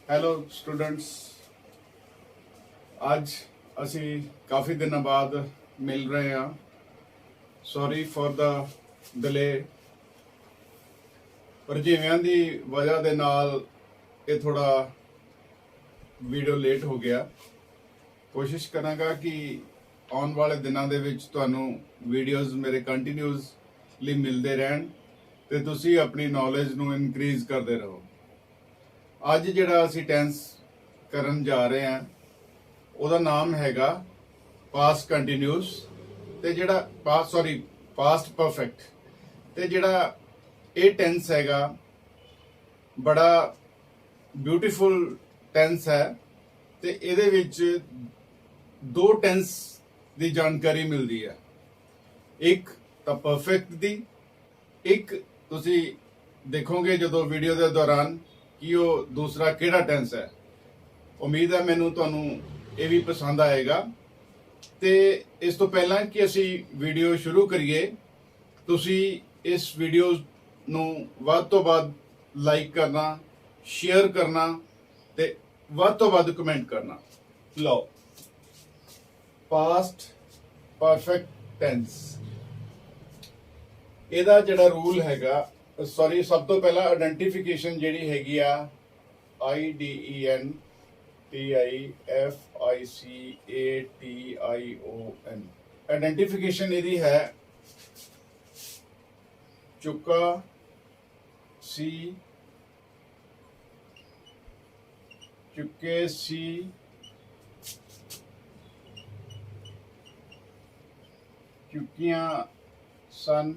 Hello students, ਅੱਜ ਅਸੀਂ ਕਾਫੀ ਦਿਨਾਂ ਬਾਅਦ ਮਿਲ ਰਹੇ ਹਾਂ। ਸੌਰੀ ਫॉर ਦਾ ਡਿਲੇ, ਪਰ ਜਿਵੇਂ ਦੀ ਵਜ੍ਹਾ ਦੇ ਨਾਲ ਇਹ ਥੋੜਾ ਵੀਡੀਓ ਲੇਟ ਹੋ ਗਿਆ। ਕੋਸ਼ਿਸ਼ ਕਰਾਂਗਾ ਕਿ ਆਉਣ ਵਾਲੇ ਦਿਨਾਂ ਦੇ ਵਿੱਚ ਤੁਹਾਨੂੰ ਵੀਡੀਓਜ਼ ਮੇਰੇ ਕੰਟੀਨਿਊਸਲੀ ਮਿਲਦੇ ਰਹਿਣ ਤੇ ਤੁਸੀਂ ਆਪਣੀ ਨੌਲੇਜ ਨੂੰ ਇਨਕਰੀਜ਼ ਕਰਦੇ ਰਹੋ। ਅੱਜ ਜਿਹੜਾ ਅਸੀਂ ਟੈਂਸ ਕਰਨ ਜਾ ਰਹੇ ਹਾਂ ਉਹਦਾ ਨਾਮ ਹੈਗਾ ਪਾਸਟ ਕੰਟੀਨਿਊਸ ਤੇ ਜਿਹੜਾ ਪਾਸਟ ਪਰਫੈਕਟ। ਤੇ ਜਿਹੜਾ ਇਹ ਟੈਂਸ ਹੈਗਾ ਬੜਾ ਬਿਊਟੀਫੁਲ ਟੈਂਸ ਹੈ ਤੇ ਇਹਦੇ ਵਿੱਚ ਦੋ ਟੈਂਸ ਦੀ ਜਾਣਕਾਰੀ ਮਿਲਦੀ ਹੈ। ਇੱਕ ਤਾਂ ਪਰਫੈਕਟ ਦੀ, ਇੱਕ ਤੁਸੀਂ ਦੇਖੋਗੇ ਜਦੋਂ ਵੀਡੀਓ ਦੇ ਦੌਰਾਨ ਕਿ ਉਹ ਦੂਸਰਾ ਕਿਹੜਾ ਟੈਂਸ ਹੈ। ਉਮੀਦ ਹੈ ਮੈਨੂੰ ਤੁਹਾਨੂੰ ਇਹ ਵੀ ਪਸੰਦ ਆਏਗਾ। ਤੇ ਇਸ ਤੋਂ ਪਹਿਲਾਂ ਕਿ ਅਸੀਂ ਵੀਡੀਓ ਸ਼ੁਰੂ ਕਰੀਏ, ਤੁਸੀਂ ਇਸ ਵੀਡੀਓ ਨੂੰ ਵੱਧ ਤੋਂ ਵੱਧ ਲਾਈਕ ਕਰਨਾ, ਸ਼ੇਅਰ ਕਰਨਾ ਤੇ ਵੱਧ ਤੋਂ ਵੱਧ ਕਮੈਂਟ ਕਰਨਾ। ਲਓ, ਪਾਸਟ ਪਰਫੈਕਟ ਟੈਂਸ, ਇਹਦਾ ਜਿਹੜਾ ਰੂਲ ਹੈਗਾ, ਸਭ ਤੋਂ ਪਹਿਲਾਂ ਆਇਡੈਂਟੀਫਿਕੇਸ਼ਨ ਜਿਹੜੀ ਹੈਗੀ ਆ IDENTIFICATION। ਆਇਡੈਂਟੀਫਿਕੇਸ਼ਨ ਇਹਦੀ ਹੈ ਚੁੱਕਾ ਸੀ, ਚੁੱਕੇ ਸੀ, ਚੁੱਕੀਆਂ ਸਨ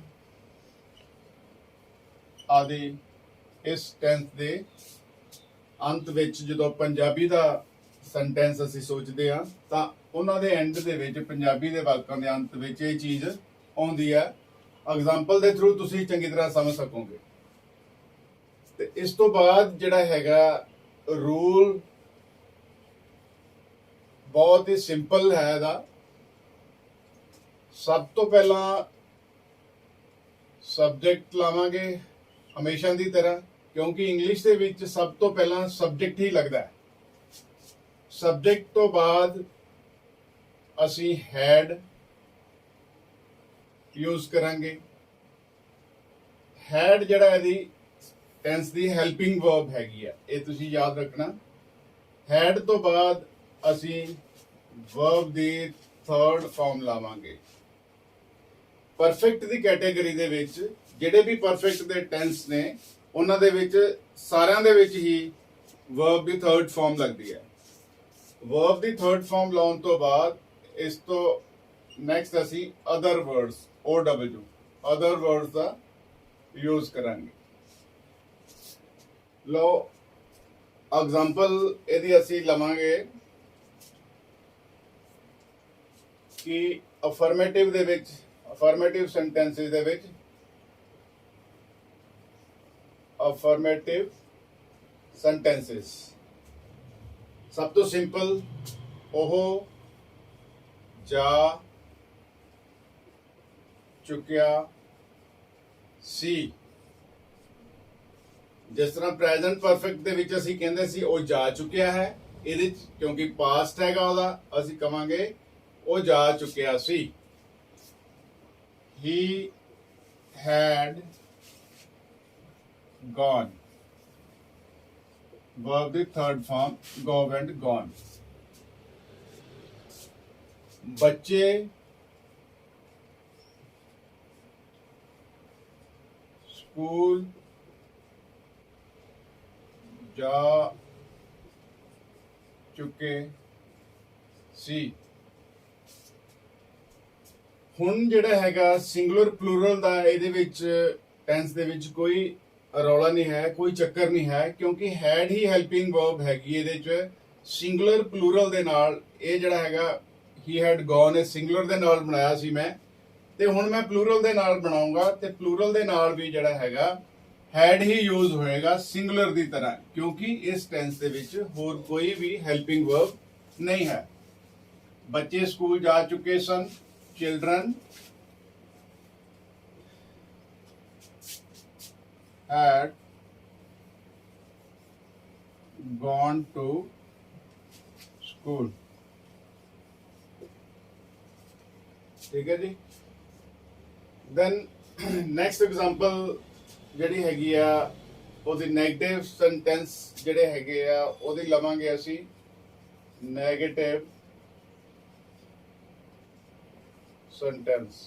ਆਦਿ। ਇਸ ਟੈਂਸ ਦੇ ਅੰਤ ਵਿੱਚ ਜਦੋਂ ਪੰਜਾਬੀ ਦਾ ਸੈਂਟੈਂਸ ਅਸੀਂ ਸੋਚਦੇ ਹਾਂ ਤਾਂ ਉਹਨਾਂ ਦੇ ਐਂਡ ਦੇ ਵਿੱਚ, ਪੰਜਾਬੀ ਦੇ ਵਾਕਾਂ ਦੇ ਅੰਤ ਵਿੱਚ ਇਹ ਚੀਜ਼ ਆਉਂਦੀ ਹੈ। ਐਗਜ਼ਾਮਪਲ ਦੇ ਥਰੂ ਤੁਸੀਂ ਚੰਗੀ ਤਰ੍ਹਾਂ ਸਮਝ ਸਕੋਗੇ। ਤੇ ਇਸ ਤੋਂ ਬਾਅਦ ਜਿਹੜਾ ਹੈਗਾ ਰੂਲ ਬਹੁਤ ਹੀ ਸਿੰਪਲ ਹੈ ਇਹਦਾ। ਸਭ ਤੋਂ ਪਹਿਲਾਂ ਸਬਜੈਕਟ ਲਾਵਾਂਗੇ ਹਮੇਸ਼ਾ ਦੀ ਤਰ੍ਹਾਂ, ਕਿਉਂਕਿ ਇੰਗਲਿਸ਼ ਦੇ ਵਿੱਚ ਸਭ ਤੋਂ ਪਹਿਲਾਂ ਸਬਜੈਕਟ ਹੀ ਲੱਗਦਾ ਹੈ। ਸਬਜੈਕਟ ਤੋਂ ਬਾਅਦ ਅਸੀਂ ਹੈਡ ਯੂਜ਼ ਕਰਾਂਗੇ। ਹੈਡ ਜਿਹੜਾ ਇਹਦੀ ਟੈਂਸ ਦੀ ਹੈਲਪਿੰਗ ਵਰਬ ਹੈਗੀ ਆ, ਇਹ ਤੁਸੀਂ ਯਾਦ ਰੱਖਣਾ। ਹੈਡ ਤੋਂ ਬਾਅਦ ਅਸੀਂ ਵਰਬ ਦੀ ਥਰਡ ਫਾਰਮ ਲਾਵਾਂਗੇ। ਪਰਫੈਕਟ ਦੀ ਕੈਟਾਗਰੀ ਦੇ ਵਿੱਚ ਜਿਹੜੇ ਵੀ ਪਰਫੈਕਟ ਦੇ ਟੈਂਸ ਨੇ ਉਹਨਾਂ ਦੇ ਵਿੱਚ ਸਾਰਿਆਂ ਦੇ ਵਿੱਚ ਹੀ ਵਰਬ ਦੀ ਥਰਡ ਫਾਰਮ ਲੱਗਦੀ ਹੈ। ਵਰਬ ਦੀ ਥਰਡ ਫਾਰਮ ਲਾਉਣ ਤੋਂ ਬਾਅਦ ਇਸ ਤੋਂ ਨੈਕਸਟ ਅਸੀਂ ਅਦਰ ਵਰਡਸ ਅਦਰ ਵਰਡਸ ਦਾ ਯੂਜ਼ ਕਰਾਂਗੇ। ਲਓ, ਐਗਜ਼ਾਮਪਲ ਇਹਦੀ ਅਸੀਂ ਲਵਾਂਗੇ ਕਿ ਅਫਰਮੇਟਿਵ ਸੈਂਟੈਂਸਿਸ ਦੇ ਵਿੱਚ ਅਫਰਮੇਟਿਵ ਸੈਂਟੈਂਸਿਸ ਸਭ ਤੋਂ ਸਿੰਪਲ ਉਹ ਜਾ ਚੁੱਕਿਆ ਸੀ। ਜਿਸ ਤਰ੍ਹਾਂ ਪ੍ਰੈਜ਼ੈਂਟ ਪਰਫੈਕਟ ਦੇ ਵਿੱਚ ਅਸੀਂ ਕਹਿੰਦੇ ਸੀ ਉਹ ਜਾ ਚੁੱਕਿਆ ਹੈ, ਇਹਦੇ ਚ ਕਿਉਂਕਿ ਪਾਸਟ ਹੈਗਾ ਉਹਦਾ, ਅਸੀਂ ਕਵਾਂਗੇ ਉਹ ਜਾ ਚੁੱਕਿਆ ਸੀ। He had gone. Verb the third form, go and gone. बच्चे स्कूल जा चुके सी। ਹੁਣ ਜਿਹੜਾ ਹੈਗਾ ਸਿੰਗੂਲਰ ਪਲੂਰਲ ਦਾ ਇਹਦੇ ਵਿੱਚ ਟੈਂਸ ਦੇ ਵਿੱਚ ਕੋਈ ਰੌਲਾ ਨਹੀਂ ਹੈ, ਕੋਈ ਚੱਕਰ ਨਹੀਂ ਹੈ, ਕਿਉਂਕਿ ਹੈਡ ਹੀ ਹੈਲਪਿੰਗ ਵਰਬ ਹੈਗੀ ਇਹਦੇ ਚ। ਸਿੰਗੂਲਰ ਪਲੂਰਲ ਦੇ ਨਾਲ ਇਹ ਜਿਹੜਾ ਹੈਗਾ ਹੀ ਹੈਡ ਗੋਨ, ਇਹ ਸਿੰਗੂਲਰ ਦੇ ਨਾਲ ਬਣਾਇਆ ਸੀ ਮੈਂ, ਤੇ ਹੁਣ ਮੈਂ ਪਲੂਰਲ ਦੇ ਨਾਲ ਬਣਾਉਂਗਾ ਤੇ ਪਲੂਰਲ ਦੇ ਨਾਲ ਵੀ ਜਿਹੜਾ ਹੈਗਾ ਹੈਡ ਹੀ ਯੂਜ਼ ਹੋਏਗਾ ਸਿੰਗੂਲਰ ਦੀ ਤਰ੍ਹਾਂ, ਕਿਉਂਕਿ ਇਸ ਟੈਂਸ ਦੇ ਵਿੱਚ ਹੋਰ ਕੋਈ ਵੀ ਹੈਲਪਿੰਗ ਵਰਬ ਨਹੀਂ ਹੈ। ਬੱਚੇ ਸਕੂਲ ਜਾ ਚੁੱਕੇ ਸਨ, children had gone to school। ठीक है जी। then next example ਜਿਹੜੀ ਹੈਗੀ ਆ ਉਹਦੀ ਨੈਗੇਟਿਵ ਸੈਂਟੈਂਸ ਜਿਹੜੇ ਹੈਗੇ ਆ ਉਹਦੀ ਲਵਾਂਗੇ ਅਸੀਂ negative sentence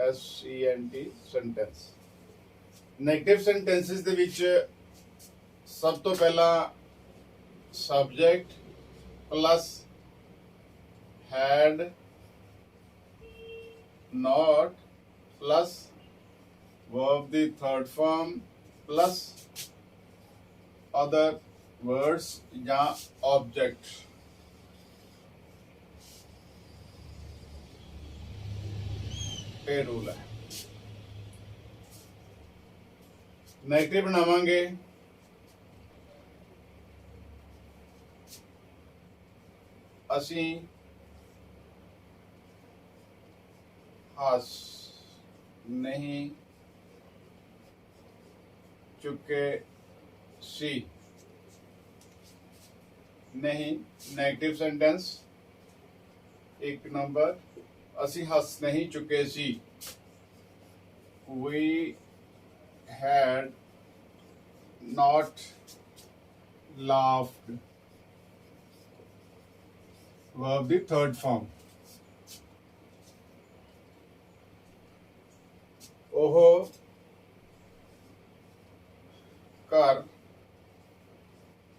SENT sentence. Negative sentences ਦੇ ਵਿੱਚ ਸਭ ਤੋਂ ਪਹਿਲਾਂ subject plus had not plus verb the third form plus other words या object। ये रूल है। नेगेटिव बनावांगे असी हस नहीं चुके सी। नहीं नेगेटिव सेंटेंस एक नंबर असी हस नहीं चुके सी। We had not laughed verb the third form। ओहो घर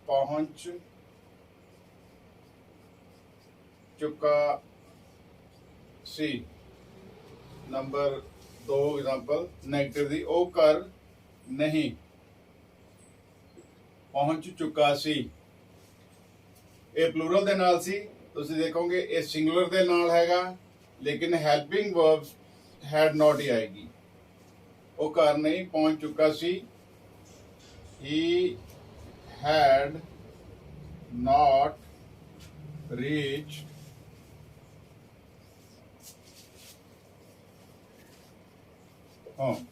पहुंच चुका सी। नंबर 2 एग्जांपल नेगेटिव दी ओ घर नहीं पहुंच चुका सी। ये प्लूरल दे नाल सी तुसीं देखोगे ये सिंगुलर दे नाल हैगा लेकिन हेल्पिंग वर्ब हैड नॉट ही आएगी। वो घर नहीं पहुंच चुका सी। He had not reached home।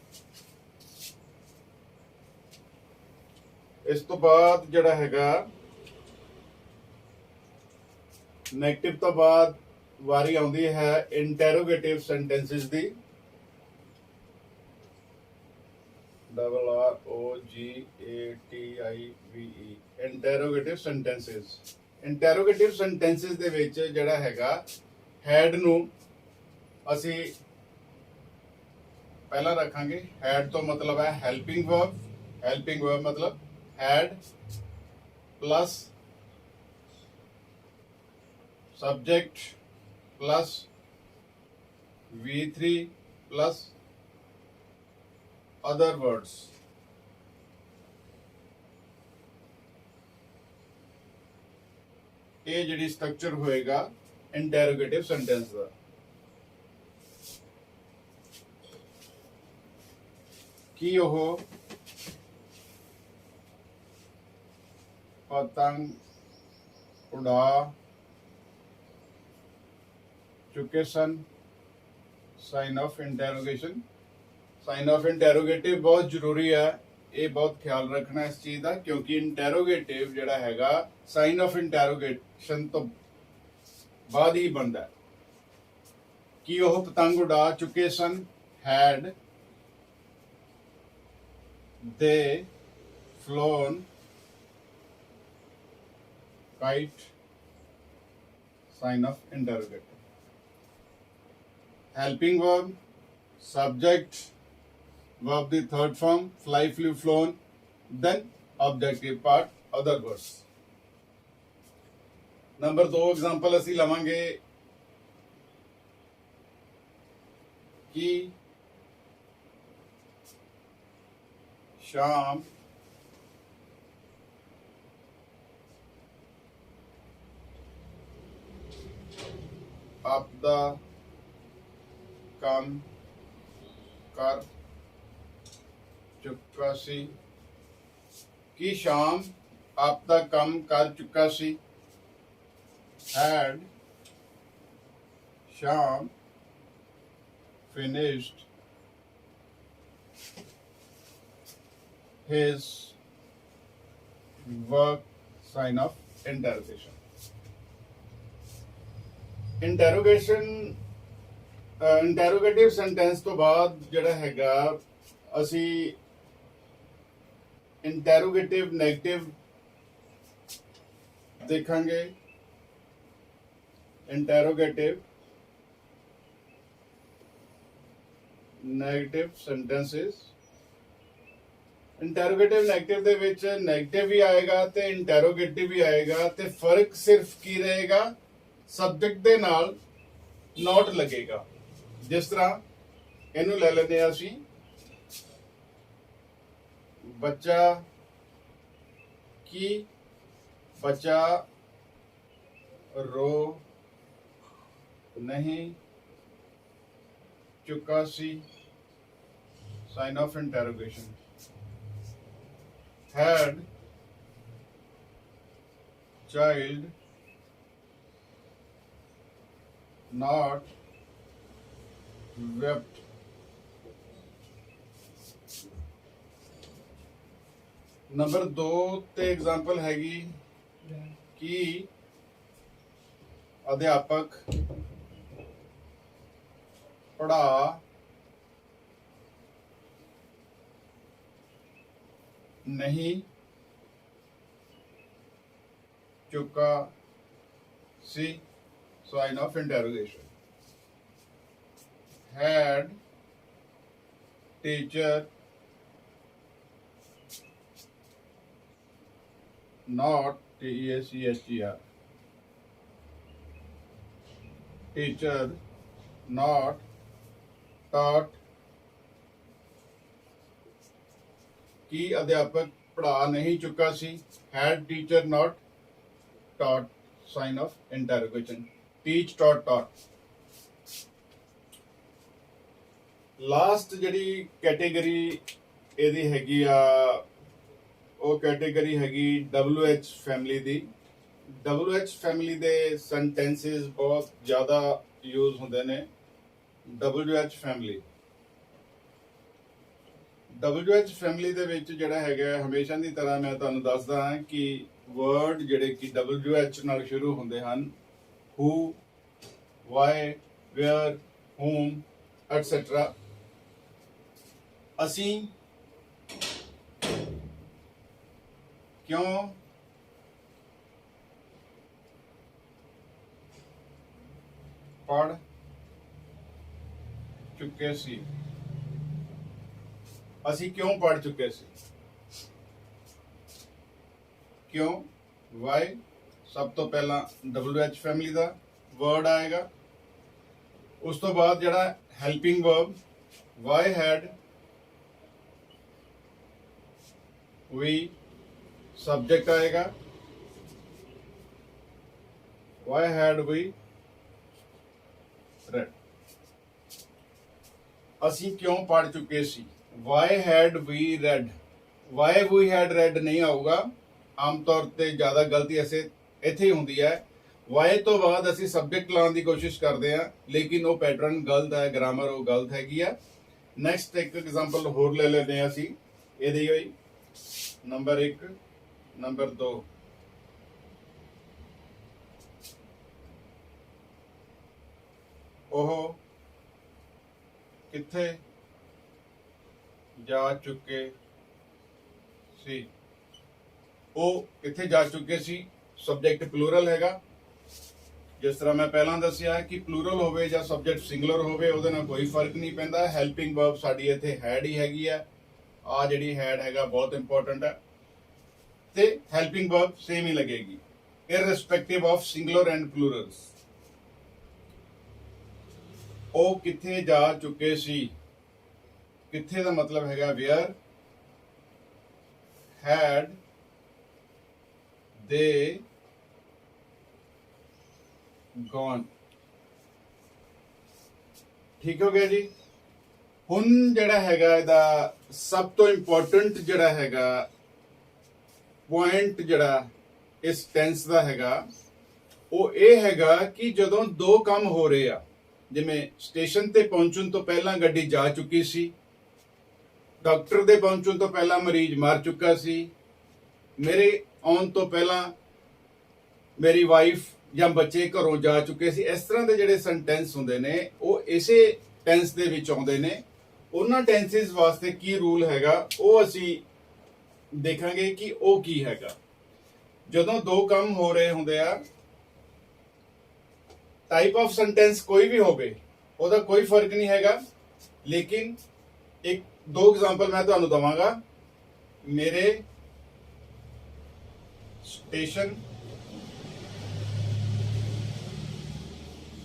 इस तो बाद जड़ा हैगा नेगेटिव तो बाद वारी आउंदी है इंटेरोगेटिव सेंटेंसेस दी। ROGATIVE interrogative sentences. Interrogative sentences दे विच जड़ा हैगा हैड नू असी पहला रखांगे। हैड तो मतलब है हेल्पिंग वर्ब। हेल्पिंग वर्ब मतलब had plus subject plus V3 plus other words. ये जिहड़ी स्ट्रक्चर होएगा इंटेरोगेटिव सेंटेंस का। कि ओह पतंग उड़ा चुके सन। Sign of interrogation. Sign of interrogative बहुत जरूरी है। ये बहुत ख्याल रखना इस चीज का क्योंकि इंटेरोगेटिव जड़ा हैगा साइन ऑफ इंटेरोगेशन तो बाद ही बनता है। कि वह पतंग उड़ा चुके सन। Had they flown kite. Sign of interrogative. Helping verb subject verb the third form fly flew flown then objective part other words। Number 2 example असी लवांगे कि शाम आपदा काम कर चुका सी। कि शाम आपदा काम कर चुका सी। Had Shyam finished his work sign of interrogation. Interrogation interrogative sentence तो बाद जिहड़ा हैगा असी इंटरोगेटिव नेगेटिव देखांगे। Interrogative negative sentences. Interrogative negative दे विच नेगेटिव भी आएगा ते इंटरोगेटिव भी आएगा ते फर्क सिर्फ की रहेगा, सब्जेक्ट दे नाल नॉट लगेगा। जिस तरह इनू ले लेने असी, बच्चा की बच्चा रो नहीं चुका सी, sign of interrogation. Had child not wept, नंबर 2 ते एग्जाम्पल हैगी कि अध्यापक पढ़ा नहीं चुका सी, sign of interrogation. Had teacher not TEACHER, teacher not taught, कि अध्यापक पढ़ा नहीं चुका सी। Had teacher not taught, sign of interrogation. Teach taught taught. Last जिहड़ी कैटेगरी इहदी हैगी आ ਉਹ कैटेगरी हैगी WH फैमिली दी। WH फैमिली दे सेंटेंसेस बहुत ज़्यादा यूज होंदे ने। WH फैमिली WH फैमिली दे विच जिहड़ा हैगा हमेशा दी तरह मैं तुहानूं दसदा हां कि वर्ड जिहड़े कि WH नाल शुरू होंदे हन, हू, वाई, वेयर, होम एटसेट्रा, असीं क्यों पढ़ चुके सी, असी क्यों पढ़ चुके सी। क्यों, वाई, सब तो पहला WH फैमिली का वर्ड आएगा। उस तो बाद जड़ा helping verb, why had we, subject आएगा, वाई हैड वी रेड। असी क्यों पढ़ चुके सी, why had we read. Why we had read नहीं आऊगा, आमतौर पर ज़्यादा गलती ऐसे इत्थे ही होंदी है। वाई तो बाद असी सब्जेक्ट लाने की कोशिश करते हैं, लेकिन वो पैटर्न गलत है, ग्रामर वो गलत हैगी है। नैक्सट एक एग्जाम्पल होर ले लेते हैं असी, ये नंबर 1, नंबर 2। ओह किथे जा चुके सी, ओ किथे जा चुके सी, सब्जेक्ट प्लूरल हैगा। जिस तरह मैं पहला दसिया कि प्लूरल होवे या सब्जेक्ट सिंगुलर होवे उहदे नाल कोई फर्क नहीं पैंदा। हैल्पिंग वर्ब साडी इत्थे हैड ही हैगी है, आ जिहड़ी हैड हैगा बहुत इंपॉर्टेंट है, ते हेल्पिंग वर्ब सेम ही लगेगी irrespective of singular and plurals. ओ किथे जा चुके सी, किथे का मतलब हैगा वेयर, हैड दे गॉन। ठीक हो गया जी। हुण जिहड़ा हैगा इहदा सब तो इंपॉर्टेंट जिहड़ा हैगा पॉइंट जिहड़ा इस टेंस का हैगा वो ये हैगा कि जदों दो काम हो रहे आ, जिवें स्टेशन ते पहुंचण तो पहला गड्डी जा चुकी सी, डॉक्टर दे पहुंचण तो पहला मरीज मर चुका सी, मेरे ਆਉਣ ਤੋਂ ਪਹਿਲਾਂ ਮੇਰੀ ਵਾਈਫ ਜਾਂ ਬੱਚੇ ਘਰੋਂ ਜਾ ਚੁੱਕੇ ਸੀ। ਇਸ ਤਰ੍ਹਾਂ ਦੇ ਜਿਹੜੇ ਸੈਂਟੈਂਸ ਹੁੰਦੇ ਨੇ ਉਹ ਇਸੇ ਟੈਂਸ ਦੇ ਵਿੱਚ ਆਉਂਦੇ ਨੇ। ਉਹਨਾਂ ਟੈਂਸਿਸ ਵਾਸਤੇ ਕੀ ਰੂਲ ਹੈਗਾ ਉਹ ਅਸੀਂ ਦੇਖਾਂਗੇ ਕਿ ਉਹ ਕੀ ਹੈਗਾ। ਜਦੋਂ ਦੋ ਕੰਮ ਹੋ ਰਹੇ ਹੁੰਦੇ ਆ, ਟਾਈਪ ਆਫ ਸੈਂਟੈਂਸ ਕੋਈ ਵੀ ਹੋਵੇ ਉਹਦਾ ਕੋਈ ਫਰਕ ਨਹੀਂ ਹੈਗਾ, ਲੇਕਿਨ ਇੱਕ ਦੋ ਐਗਜ਼ਾਮਪਲ ਮੈਂ ਤੁਹਾਨੂੰ ਦਵਾਂਗਾ। ਮੇਰੇ ਸਟੇਸ਼ਨ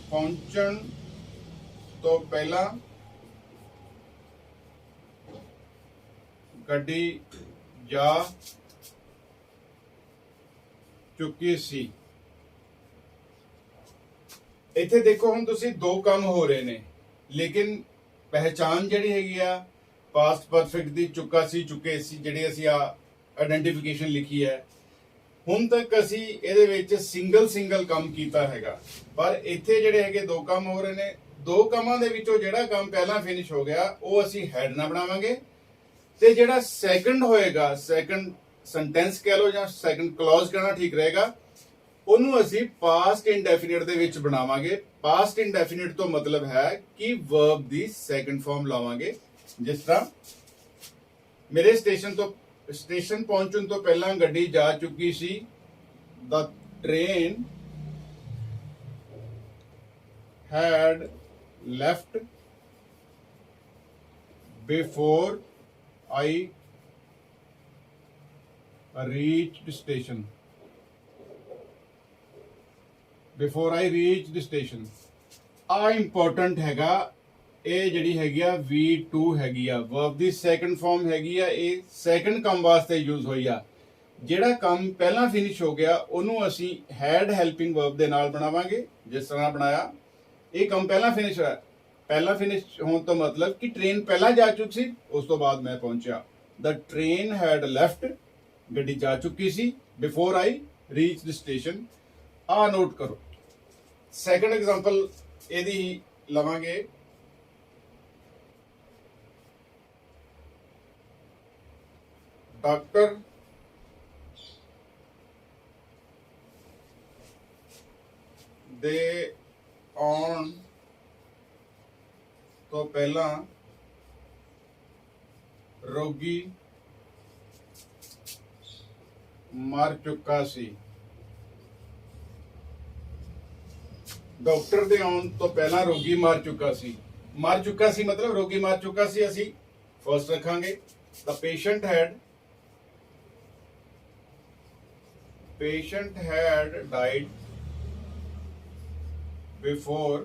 ਪਹੁੰਚਣ ਤੋਂ ਪਹਿਲਾਂ ਗੱਡੀ ਜਾ ਚੁੱਕੀ ਸੀ। ਇੱਥੇ ਦੇਖੋ ਹੁਣ ਤੁਸੀਂ ਦੋ ਕੰਮ ਹੋ ਰਹੇ ਨੇ, ਲੇਕਿਨ ਪਹਿਚਾਨ ਜਿਹੜੀ ਹੈਗੀ ਆ ਪਾਸਟ ਪਰਫੈਕਟ ਦੀ ਚੁੱਕਾ ਸੀ, ਚੁੱਕੇ ਸੀ, ਜਿਹੜੀ ਅਸੀਂ ਆ ਆਇਡੈਂਟੀਫਿਕੇਸ਼ਨ ਲਿਖੀ ਹੈ। ਹੁਣ ਤੱਕ ਅਸੀਂ ਇਹਦੇ ਵਿੱਚ ਸਿੰਗਲ ਕੰਮ ਕੀਤਾ ਹੈਗਾ, ਪਰ ਇੱਥੇ ਜਿਹੜੇ ਹੈਗੇ ਦੋ ਕੰਮ ਹੋ ਰਹੇ ਨੇ। ਦੋ ਕੰਮਾਂ ਦੇ ਵਿੱਚੋਂ ਜਿਹੜਾ ਕੰਮ ਪਹਿਲਾਂ ਫਿਨਿਸ਼ ਹੋ ਗਿਆ ਉਹ ਅਸੀਂ ਹੈਡ ਨਾਲ ਬਣਾਵਾਂਗੇ, ਤੇ ਜਿਹੜਾ ਸੈਕੰਡ ਹੋਏਗਾ, ਸੈਕੰਡ ਸੈਂਟੈਂਸ ਕਹਿ ਲਓ ਜਾਂ ਸੈਕੰਡ ਕਲੌਜ਼ ਕਹਿਣਾ ਠੀਕ ਰਹੇਗਾ, ਉਹਨੂੰ ਅਸੀਂ ਪਾਸਟ ਇੰਡੈਫੀਨਿਟ ਦੇ ਵਿੱਚ ਬਣਾਵਾਂਗੇ। ਪਾਸਟ ਇੰਡੈਫੀਨਿਟ ਤੋਂ ਮਤਲਬ ਹੈ ਕਿ ਵਰਬ ਦੀ ਸੈਕੰਡ ਫਾਰਮ ਲਾਵਾਂਗੇ। ਜਿਸ ਤਰ੍ਹਾਂ ਮੇਰੇ ਸਟੇਸ਼ਨ ਪਹੁੰਚਣ ਤੋਂ ਪਹਿਲਾਂ ਗੱਡੀ ਜਾ ਚੁੱਕੀ ਸੀ। The train had left before I reached station. Before I reached station. ਆ ਇੰਪੋਰਟੈਂਟ ਹੈਗਾ। ਇਹ ਜਿਹੜੀ ਹੈਗੀ ਆ V2 ਹੈਗੀ ਆ, ਵਰਬ ਦੀ ਸੈਕੰਡ ਫਾਰਮ ਹੈਗੀ ਆ। ਇਹ ਸੈਕੰਡ ਕੰਮ ਵਾਸਤੇ ਯੂਜ਼ ਹੋਈ ਆ। ਜਿਹੜਾ ਕੰਮ ਪਹਿਲਾਂ ਫਿਨਿਸ਼ ਹੋ ਗਿਆ ਉਹਨੂੰ ਅਸੀਂ ਹੈਡ ਹੈਲਪਿੰਗ ਵਰਬ ਦੇ ਨਾਲ ਬਣਾਵਾਂਗੇ। ਜਿਸ ਤਰ੍ਹਾਂ ਬਣਾਇਆ, ਇਹ ਕੰਮ ਪਹਿਲਾਂ ਫਿਨਿਸ਼ ਹੋਇਆ। ਪਹਿਲਾਂ ਫਿਨਿਸ਼ ਹੋਣ ਤੋਂ ਮਤਲਬ ਕਿ ਟ੍ਰੇਨ ਪਹਿਲਾਂ ਜਾ ਚੁੱਕੀ ਸੀ, ਉਸ ਤੋਂ ਬਾਅਦ ਮੈਂ ਪਹੁੰਚਿਆ। The train had left, ਗੱਡੀ ਜਾ ਚੁੱਕੀ ਸੀ। Before I reached station. ਆ ਨੋਟ ਕਰੋ। ਸੈਕੰਡ ਐਗਜ਼ਾਮਪਲ ਇਹਦੀ ਲਵਾਂਗੇ। ਡਾਕਟਰ ਦੇ ਆਉਣ ਤੋਂ ਪਹਿਲਾਂ ਰੋਗੀ ਮਰ ਚੁੱਕਾ ਸੀ। ਡਾਕਟਰ ਦੇ ਆਉਣ ਤੋਂ ਪਹਿਲਾਂ ਰੋਗੀ ਮਰ ਚੁੱਕਾ ਸੀ। ਮਰ ਚੁੱਕਾ ਸੀ ਮਤਲਬ ਰੋਗੀ ਮਰ ਚੁੱਕਾ ਸੀ, ਅਸੀਂ ਫਸਟ ਰੱਖਾਂਗੇ। The patient had died before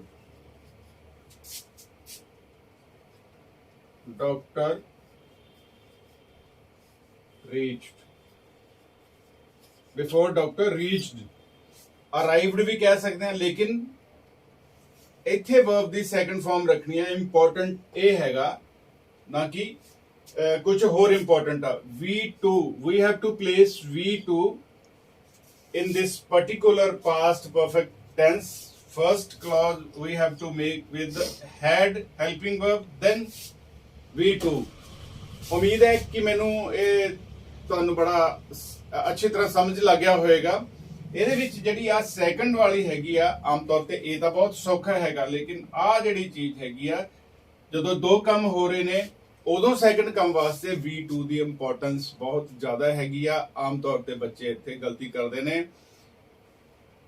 doctor reached. Before doctor reached. Arrived ਵੀ ਕਹਿ ਸਕਦੇ ਹਾਂ, ਲੇਕਿਨ ਇੱਥੇ verb ਦੀ ਸੈਕੰਡ ਫਾਰਮ ਰੱਖਣੀ ਹੈ। ਇੰਪੋਰਟੈਂਟ ਇਹ ਹੈਗਾ, ਨਾ ਕਿ ਕੁਝ ਹੋਰ ਇੰਪੋਰਟੈਂਟ ਆ। V2, we have to place V2 in this particular past perfect tense. First clause we have to make with had helping verb, then V2. ਉਮੀਦ ਹੈ ਕਿ ਮੈਨੂੰ ਇਹ ਤੁਹਾਨੂੰ ਬੜਾ ਅੱਛੀ ਤਰ੍ਹਾਂ ਸਮਝ ਲੱਗ ਗਿਆ ਹੋਵੇਗਾ। ਇਹਦੇ ਵਿੱਚ ਜਿਹੜੀ ਆ ਸੈਕੰਡ ਵਾਲੀ ਹੈਗੀ ਆ, ਆਮ ਤੌਰ ਤੇ ਇਹ ਤਾਂ ਬਹੁਤ ਸੌਖਾ ਹੈਗਾ, ਲੇਕਿਨ ਆ ਜਿਹੜੀ ਚੀਜ਼ ਹੈਗੀ ਆ, ਜਦੋਂ ਦੋ ਕੰਮ ਹੋ ਰਹੇ ਨੇ ਉਦੋਂ ਸੈਕੰਡ ਕੰਮ ਵਾਸਤੇ V2 ਦੀ ਇੰਪੋਰਟੈਂਸ ਬਹੁਤ ਜ਼ਿਆਦਾ ਹੈਗੀ ਆ। ਆਮ ਤੌਰ ਤੇ ਬੱਚੇ ਇੱਥੇ ਗਲਤੀ ਕਰਦੇ ਨੇ,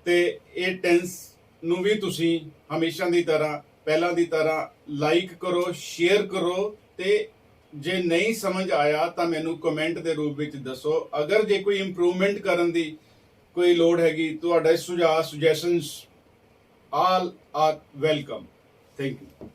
ਤੇ ਇਹ ਟੈਂਸ ਨੂੰ ਵੀ ਤੁਸੀਂ ਹਮੇਸ਼ਾ ਦੀ ਤਰ੍ਹਾਂ ਪਹਿਲਾਂ ਦੀ ਤਰ੍ਹਾਂ ਲਾਈਕ ਕਰੋ, ਸ਼ੇਅਰ ਕਰੋ, ਤੇ ਜੇ ਨਹੀਂ ਸਮਝ ਆਇਆ ਤਾਂ ਮੈਨੂੰ ਕਮੈਂਟ ਦੇ ਰੂਪ ਵਿੱਚ ਦੱਸੋ। ਅਗਰ ਜੇ ਕੋਈ ਇੰਪਰੂਵਮੈਂਟ ਕਰਨ ਦੀ ਕੋਈ ਲੋੜ ਹੈਗੀ, ਤੁਹਾਡੇ ਸੁਝਾਅ suggestions all are welcome. Thank you.